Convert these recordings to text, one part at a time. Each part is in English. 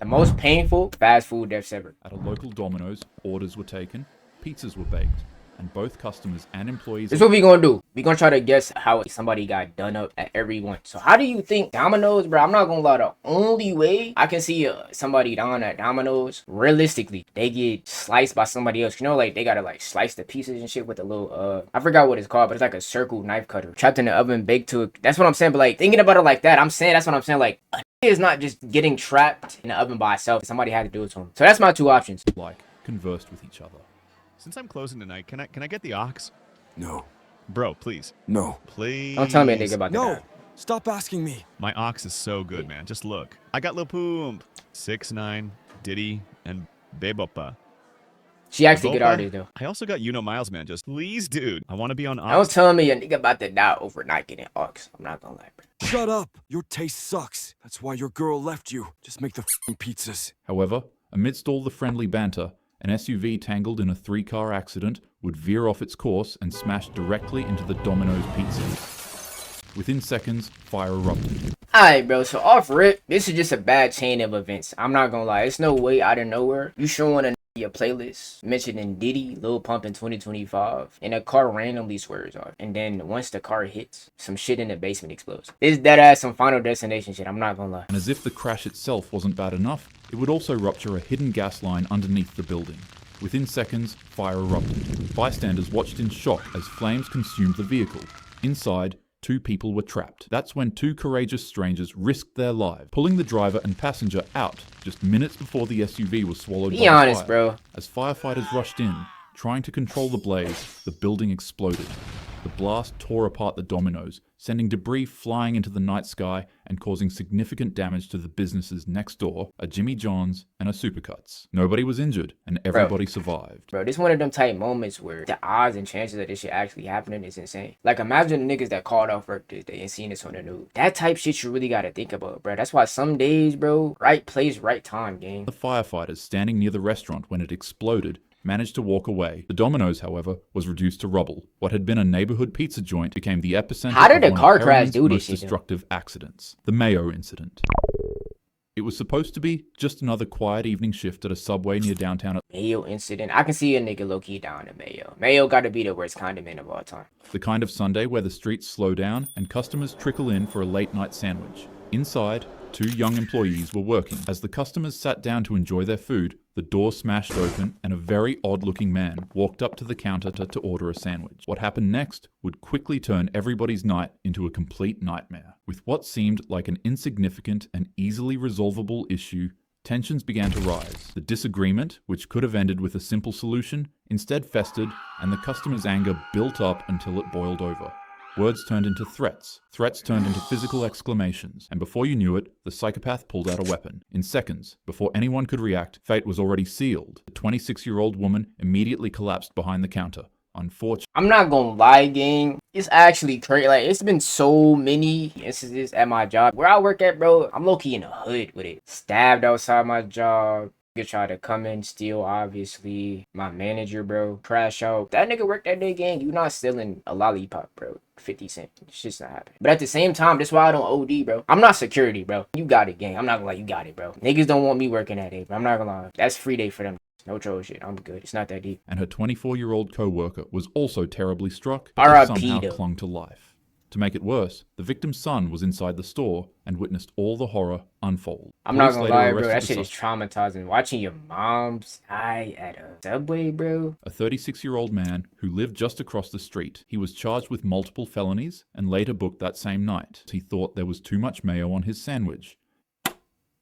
most painful fast food deaths ever. At a local Domino's, orders were taken, pizzas were baked, and both customers and employees... This is what we gonna do. We gonna try to guess how somebody got done up at every one. So how do you think Domino's, bro? I'm not gonna lie, the only way I can see somebody down at Domino's, realistically, they get sliced by somebody else. You know, like they gotta like slice the pieces and shit with a little, I forgot what it's called, but it's like a circle knife cutter. Trapped in the oven, baked to it. That's what I'm saying. But like thinking about it like that, that's what I'm saying. Like, is not just getting trapped in the oven by itself. Somebody had to do it to him. So that's my two options. Like, conversed with each other. Since I'm closing tonight, can I get the ox? No. Bro, please. No. Please. Don't tell me a nigga about No. that. Stop asking me. My ox is so good, man. Just look. I got Lil Poomp, 6ix9ine, Diddy, and Bebopa. She actually good Bebopa? artist though. I also got Miles, man. Just please, dude. I want to be on I was ox. telling me a nigga about to die over not getting ox. I'm not gonna lie, bro. Shut up. Your taste sucks. That's why your girl left you. Just make the pizzas. However, amidst all the friendly banter, an SUV tangled in a 3-car accident would veer off its course and smash directly into the Domino's pizza. Within seconds, fire erupted. Alright, bro, so off rip, this is just a bad chain of events. I'm not gonna lie, it's no way out of nowhere you showing a your playlist mentioning Diddy, Lil Pump in 2025, and a car randomly swerves off. And then once the car hits, some shit in the basement explodes. This dead ass some Final Destination shit, I'm not gonna lie. And as if the crash itself wasn't bad enough, it would also rupture a hidden gas line underneath the building. Within seconds, fire erupted. Bystanders watched in shock as flames consumed the vehicle. Inside, 2 people were trapped. That's when 2 courageous strangers risked their lives, pulling the driver and passenger out just minutes before the SUV was swallowed by Be honest, fire. bro. As firefighters rushed in, trying to control the blaze, the building exploded. The blast tore apart the Domino's, sending debris flying into the night sky and causing significant damage to the businesses next door, a Jimmy John's and a Supercuts. Nobody was injured, and everybody survived. Bro, this is one of them type moments where the odds and chances of this shit actually happening is insane. Like, imagine the niggas that called off work this day and seen this on the news. That type shit you really gotta think about, bro. That's why some days, bro, right place, right time, gang. The firefighters standing near the restaurant when it exploded managed to walk away. The Domino's, however, was reduced to rubble. What had been a neighborhood pizza joint became the epicenter How did of a one car of crash Heroin's do this most shit, though? destructive accidents, the Mayo incident. It was supposed to be just another quiet evening shift at a Subway near downtown. Mayo incident. I can see a nigga low-key down in Mayo. Mayo gotta be the worst condiment of all time. The kind of Sunday where the streets slow down and customers trickle in for a late-night sandwich. Inside, 2 young employees were working. As the customers sat down to enjoy their food, the door smashed open and a very odd-looking man walked up to the counter to order a sandwich. What happened next would quickly turn everybody's night into a complete nightmare. With what seemed like an insignificant and easily resolvable issue, tensions began to rise. The disagreement, which could have ended with a simple solution, instead festered, and the customer's anger built up until it boiled over. Words turned into threats. Threats turned into physical exclamations. And before you knew it, the psychopath pulled out a weapon. In seconds, before anyone could react, fate was already sealed. The 26-year-old woman immediately collapsed behind the counter. Unfortunately, I'm not gonna lie, gang. It's actually crazy. Like, it's been so many instances at my job. Where I work at, bro, I'm low-key in the hood with it. Stabbed outside my job. Nigga tried to come in, steal, obviously. My manager, bro, crash out. That nigga worked that day, gang. You not stealing a lollipop, bro. 50 cents. It's just not happening. But at the same time, that's why I don't OD, bro. I'm not security, bro. You got it, gang. I'm not gonna lie, you got it, bro. Niggas don't want me working that day, bro. I'm not gonna lie. That's free day for them. No troll shit. I'm good. It's not that deep. and her 24-year-old co-worker was also terribly struck, but R.I.P. somehow though. clung to life. To make it worse, the victim's son was inside the store and witnessed all the horror unfold. I'm not Police gonna later lie, bro. arrested That the shit is suspect. traumatizing. Watching your mom's die at a Subway, bro. A 36-year-old man who lived just across the street. He was charged with multiple felonies and later booked that same night. He thought there was too much mayo on his sandwich.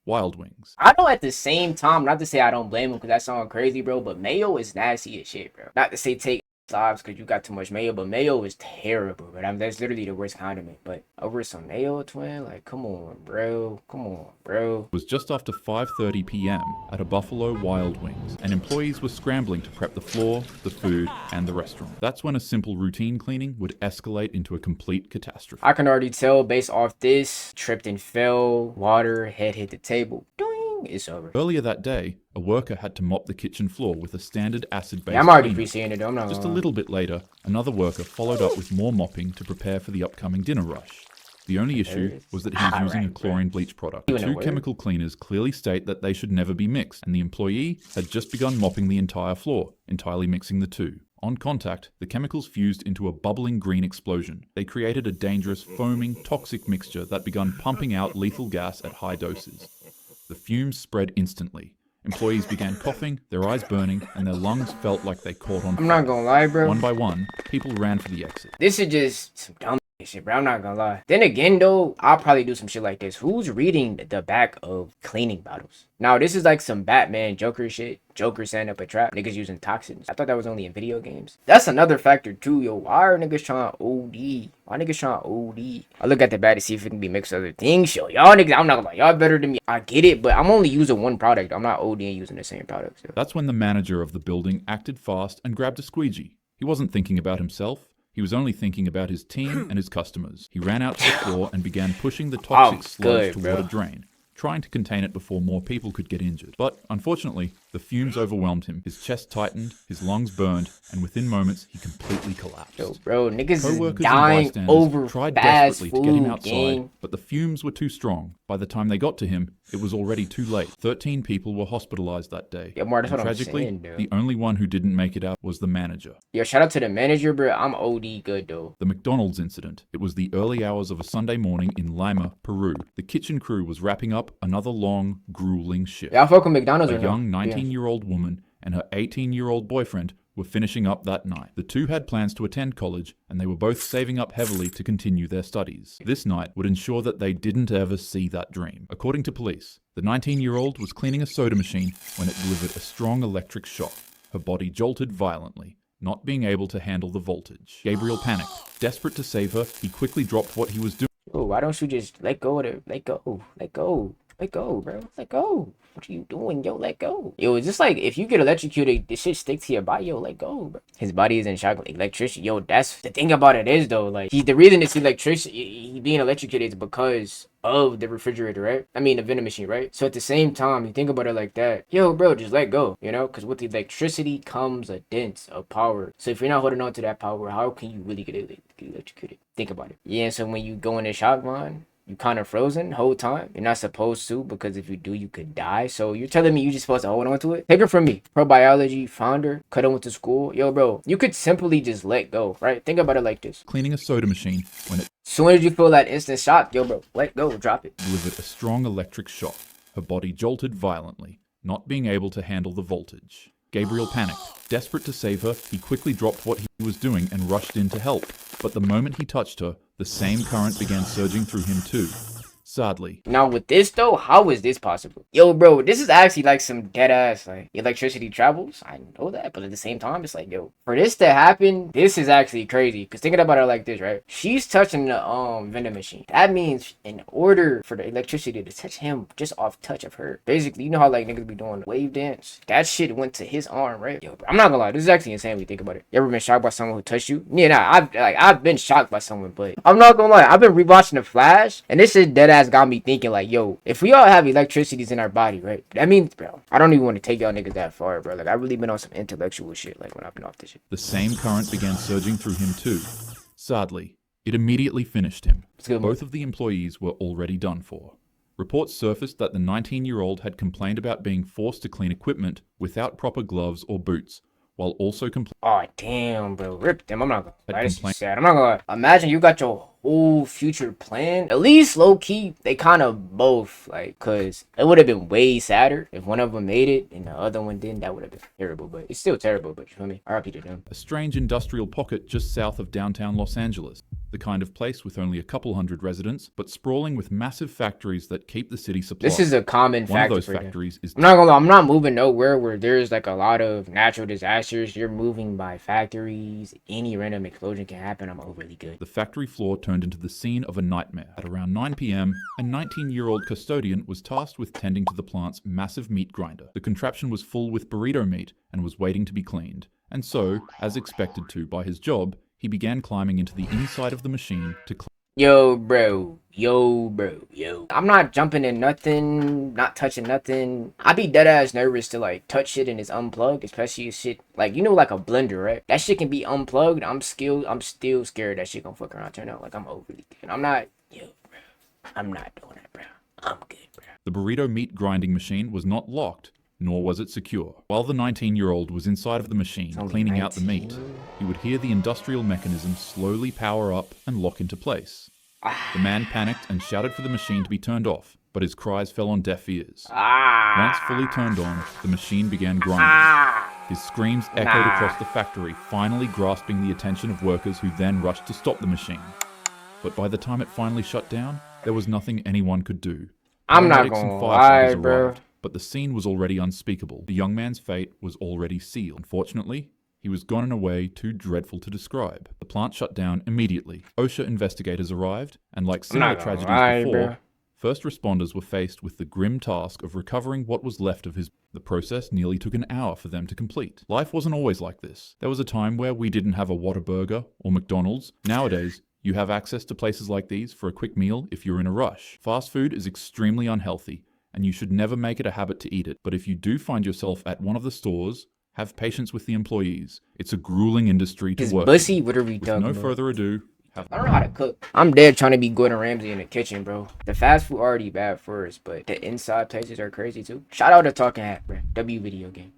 Wild Wings. I know at the same time, not to say I don't blame him because that sounds crazy, bro, but mayo is nasty as shit, bro. Not to say take lives because you got too much mayo, but mayo is terrible, bro. I mean, that's literally the worst condiment. But over some mayo, twin, like, come on, bro. Come on, bro. It was just after 5:30 p.m. at a Buffalo Wild Wings, and employees were scrambling to prep the floor, the food, and the restaurant. That's when a simple routine cleaning would escalate into a complete catastrophe. I can already tell based off this, tripped and fell, water, head hit the table. Doing, it's over. Earlier that day, a worker had to mop the kitchen floor with a standard acid-based Yeah, I'm already cleaner. pre-seeing it, though. I'm not Just a gonna lie. little bit later, another worker followed up with more mopping to prepare for the upcoming dinner rush. The only issue was that he was using a chlorine bleach product. The two chemical cleaners clearly state that they should never be mixed, and the employee had just begun mopping the entire floor, entirely mixing the two. On contact, the chemicals fused into a bubbling green explosion. They created a dangerous, foaming, toxic mixture that began pumping out lethal gas at high doses. The fumes spread instantly. Employees began coughing, their eyes burning, and their lungs felt like they caught on fire. I'm not gonna lie, bro. One by one, people ran for the exit. This is just some dumb shit, bro. I'm not gonna lie. Then again, though, I'll probably do some shit like this. Who's reading the back of cleaning bottles? Now, this is like some Batman Joker shit. Joker setting up a trap. Niggas using toxins. I thought that was only in video games. That's another factor, too, yo. Why are niggas trying OD? Why niggas trying OD? I look at the bat to see if it can be mixed with other things, yo. Y'all niggas, I'm not gonna lie. Y'all better than me. I get it, but I'm only using one product. I'm not ODing using the same product. So. That's when the manager of the building acted fast and grabbed a squeegee. He wasn't thinking about himself. He was only thinking about his team and his customers. He ran out to the floor and began pushing the toxic sludge toward a drain, trying to contain it before more people could get injured. But, unfortunately, the fumes overwhelmed him. His chest tightened, his lungs burned, and within moments, he completely collapsed. Yo, bro, niggas Co-workers is dying and over tried fast desperately food, to get him outside, gang. but the fumes were too strong. By the time they got to him, it was already too late. 13 people were hospitalized that day. Yeah, more, that's And what tragically, I'm saying, dude. the only one who didn't make it out was the manager. Yo, shout out to the manager, bro. I'm OD good, though. The McDonald's incident. It was the early hours of a Sunday morning in Lima, Peru. The kitchen crew was wrapping up another long, grueling shift. Y'all fuck with McDonald's A or no? young 19-year-old woman and her 18-year-old boyfriend were finishing up that night. The two had plans to attend college, and they were both saving up heavily to continue their studies. This night would ensure that they didn't ever see that dream. According to police, the 19-year-old was cleaning a soda machine when it delivered a strong electric shock. Her body jolted violently, not being able to handle the voltage. Gabriel panicked. Desperate to save her, he quickly dropped what he was doing. Oh, why don't you just let go of it? Let go. Let go. Let go, bro. Let go. What are you doing, yo? Let go. Yo, it's just like if you get electrocuted, this shit sticks to your body, yo. Let go, bro. His body is in shock with electricity. Yo, that's the thing about it is though, like the reason it's electricity, he being electrocuted is because of the refrigerator, right? I mean the vending machine, right? So at the same time, you think about it like that, yo, bro, just let go, you know? Because with the electricity comes a dent of power. So if you're not holding on to that power, how can you really get electrocuted? Think about it. Yeah, so when you go in the shock line, you kind of frozen the whole time. You're not supposed to, because if you do, you could die. So you're telling me you're just supposed to hold on to it? Take it from me. Pro biology founder, cut on with the school. Yo, bro, you could simply just let go, right? Think about it like this. Cleaning a soda machine when it Soon as you feel that instant shock, yo, bro, let go, drop it. delivered a strong electric shock. Her body jolted violently, not being able to handle the voltage. Gabriel panicked. Desperate to save her, he quickly dropped what he was doing and rushed in to help. But the moment he touched her, the same current began surging through him too. Sadly. Now with this though, how is this possible? Yo, bro, this is actually like some dead ass like electricity travels. I know that, but at the same time, it's like, yo, for this to happen, this is actually crazy. Cause thinking about it like this, right? She's touching the vending machine. That means in order for the electricity to touch him just off touch of her, basically, you know how like niggas be doing wave dance? That shit went to his arm, right? Yo, bro, I'm not gonna lie, this is actually insane when you think about it. You ever been shocked by someone who touched you? Yeah, nah, I've been shocked by someone, but I'm not gonna lie, I've been rewatching The Flash, and this shit dead ass got me thinking like, yo, if we all have electricities in our body, right? That means, bro, I don't even want to take y'all niggas that far, bro. Like, I really been on some intellectual shit, like, when I've been off this shit. The same current began surging through him too. Sadly, it immediately finished him. Both of the employees were already done for. Reports surfaced that the 19-year-old had complained about being forced to clean equipment without proper gloves or boots, while also complaining. Oh, damn, bro. Rip them. I'm not gonna lie. This is sad. I'm not gonna lie. Imagine you got your whole future plan. At least low key, they kind of both, like, cause it would have been way sadder if one of them made it and the other one didn't. That would have been terrible, but it's still terrible, but you feel me? RIP to them. A strange industrial pocket just south of downtown Los Angeles. The kind of place with only a couple hundred residents, but sprawling with massive factories that keep the city supplied. This is a common One factor of those for them. factories is... I'm not gonna lie, I'm not moving nowhere where there's like a lot of natural disasters. You're moving by factories. Any random explosion can happen. I'm overly good. The factory floor turned into the scene of a nightmare. At around 9 p.m., a 19-year-old custodian was tasked with tending to the plant's massive meat grinder. The contraption was full with burrito meat and was waiting to be cleaned. And so, as expected to by his job, he began climbing into the inside of the machine to clean. Yo, bro. I'm not jumping in nothing, not touching nothing. I be dead ass nervous to like touch shit and it's unplugged, especially if shit like, you know, like a blender, right? That shit can be unplugged. I'm still scared that shit gonna fuck around, turn out like I'm overly. I'm not, yo. I'm not doing it, bro. I'm good, bro. The burrito meat grinding machine was not locked, nor was it secure. While the 19-year-old was inside of the machine only cleaning out the 19. meat, he would hear the industrial mechanism slowly power up and lock into place. The man panicked and shouted for the machine to be turned off, but his cries fell on deaf ears. Once fully turned on, the machine began grinding. His screams echoed across the factory, finally grasping the attention of workers who then rushed to stop the machine. But by the time it finally shut down, there was nothing anyone could do. I'm not Paramedics and gonna firefighters lie, bro. arrived, but the scene was already unspeakable. The young man's fate was already sealed. Unfortunately, he was gone in a way too dreadful to describe. The plant shut down immediately. OSHA investigators arrived, and like similar gonna tragedies lie, before, bro. first responders were faced with the grim task of recovering what was left of his. The process nearly took an hour for them to complete. Life wasn't always like this. There was a time where we didn't have a Whataburger or McDonald's. Nowadays, you have access to places like these for a quick meal if you're in a rush. Fast food is extremely unhealthy, and you should never make it a habit to eat it. But if you do find yourself at one of the stores, have patience with the employees. It's a grueling industry to His work. bussy, what are we With talking no about? further ado, have I don't know how to cook. I'm dead trying to be Gordon Ramsay in the kitchen, bro. The fast food already bad for us, but the inside places are crazy too. Shout out to Talking Hat, bro. W video game.